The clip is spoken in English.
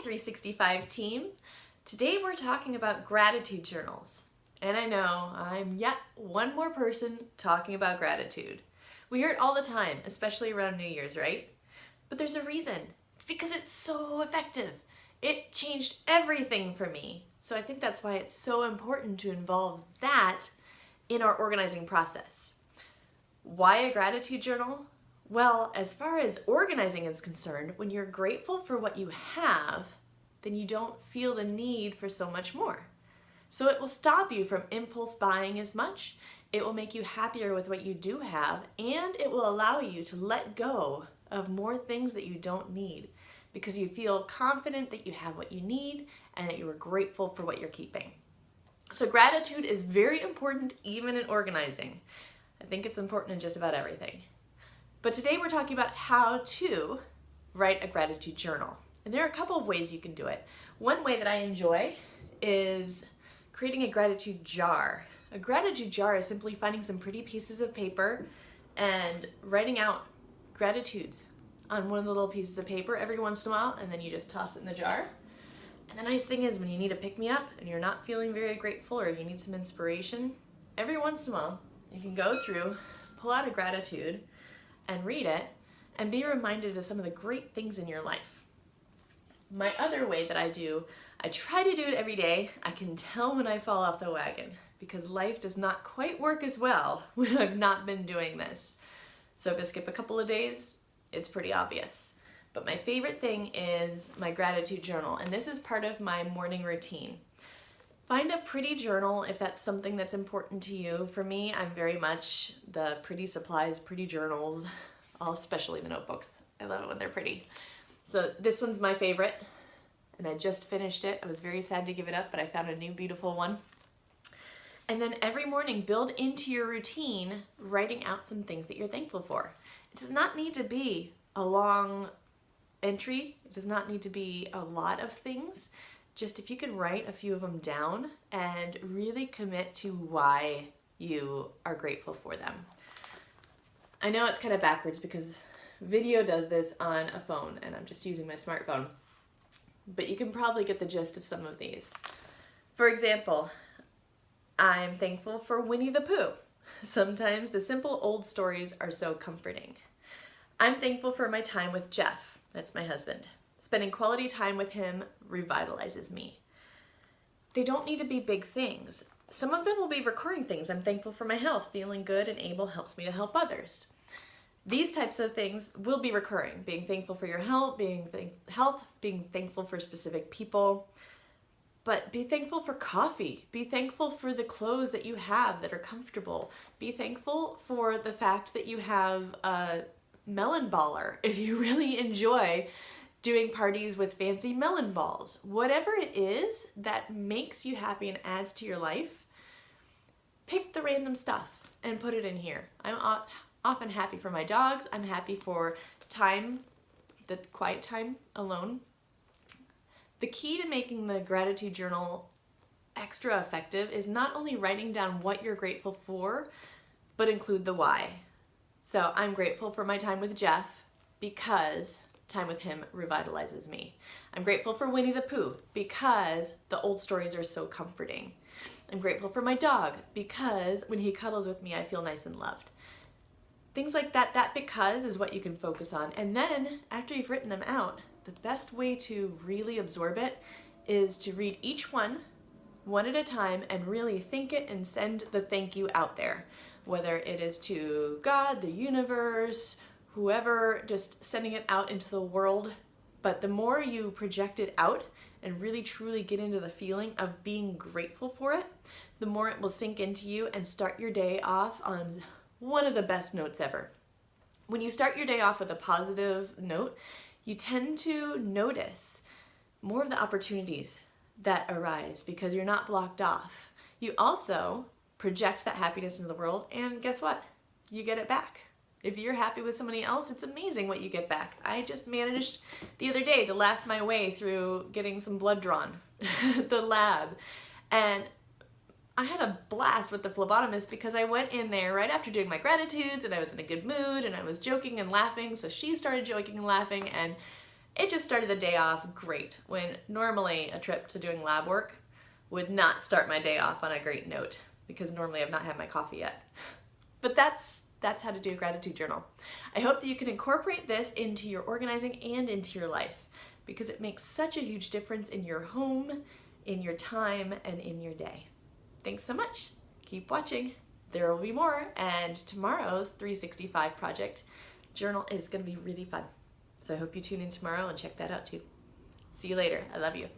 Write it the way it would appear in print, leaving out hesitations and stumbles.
365 team. Today we're talking about gratitude journals. And I know I'm yet one more person talking about gratitude. We hear it all the time, especially around New Year's, right? But there's a reason. It's because it's so effective. It changed everything for me. So I think that's why it's so important to involve that in our organizing process. Why a gratitude journal? Well, as far as organizing is concerned, when you're grateful for what you have, then you don't feel the need for so much more. So it will stop you from impulse buying as much, it will make you happier with what you do have, and it will allow you to let go of more things that you don't need because you feel confident that you have what you need and that you are grateful for what you're keeping. So gratitude is very important even in organizing. I think it's important in just about everything. But today we're talking about how to write a gratitude journal. And there are a couple of ways you can do it. One way that I enjoy is creating a gratitude jar. A gratitude jar is simply finding some pretty pieces of paper and writing out gratitudes on one of the little pieces of paper every once in a while, and then you just toss it in the jar. And the nice thing is when you need a pick-me-up and you're not feeling very grateful or you need some inspiration, every once in a while you can go through, pull out a gratitude, and read it, and be reminded of some of the great things in your life. My other way that I try to do it every day. I can tell when I fall off the wagon because life does not quite work as well when I've not been doing this. So if I skip a couple of days, it's pretty obvious. But my favorite thing is my gratitude journal, and this is part of my morning routine. Find a pretty journal if that's something that's important to you. For me, I'm very much the pretty supplies, pretty journals, especially the notebooks. I love it when they're pretty. So this one's my favorite, and I just finished it. I was very sad to give it up, but I found a new beautiful one. And then every morning, build into your routine writing out some things that you're thankful for. It does not need to be a long entry. It does not need to be a lot of things. Just if you can write a few of them down and really commit to why you are grateful for them. I know it's kind of backwards because video does this on a phone and I'm just using my smartphone, but you can probably get the gist of some of these. For example, I'm thankful for Winnie the Pooh. Sometimes the simple old stories are so comforting. I'm thankful for my time with Jeff, that's my husband. Spending quality time with him revitalizes me. They don't need to be big things. Some of them will be recurring things. I'm thankful for my health. Feeling good and able helps me to help others. These types of things will be recurring. Being thankful for your health, being thankful for specific people. But be thankful for coffee. Be thankful for the clothes that you have that are comfortable. Be thankful for the fact that you have a melon baller if you really enjoy doing parties with fancy melon balls. Whatever it is that makes you happy and adds to your life, pick the random stuff and put it in here. I'm often happy for my dogs. I'm happy for time, the quiet time alone. The key to making the gratitude journal extra effective is not only writing down what you're grateful for, but include the why. So I'm grateful for my time with Jeff because time with him revitalizes me. I'm grateful for Winnie the Pooh because the old stories are so comforting. I'm grateful for my dog because when he cuddles with me, I feel nice and loved. Things like that, that because is what you can focus on. And then after you've written them out, the best way to really absorb it is to read each one at a time and really think it and send the thank you out there. Whether it is to God, the universe, whoever, just sending it out into the world. But the more you project it out and really truly get into the feeling of being grateful for it, the more it will sink into you and start your day off on one of the best notes ever. When you start your day off with a positive note, you tend to notice more of the opportunities that arise because you're not blocked off. You also project that happiness into the world, and guess what? You get it back. If you're happy with somebody else, it's amazing what you get back. I just managed the other day to laugh my way through getting some blood drawn at the lab. And I had a blast with the phlebotomist because I went in there right after doing my gratitudes and I was in a good mood and I was joking and laughing. So she started joking and laughing, and It just started the day off great, when normally a trip to doing lab work would not start my day off on a great note, because normally I've not had my coffee yet. But that's how to do a gratitude journal. I hope that you can incorporate this into your organizing and into your life, because it makes such a huge difference in your home, in your time, and in your day. Thanks so much. Keep watching. There will be more, and tomorrow's 365 project journal is going to be really fun. So I hope you tune in tomorrow and check that out too. See you later. I love you.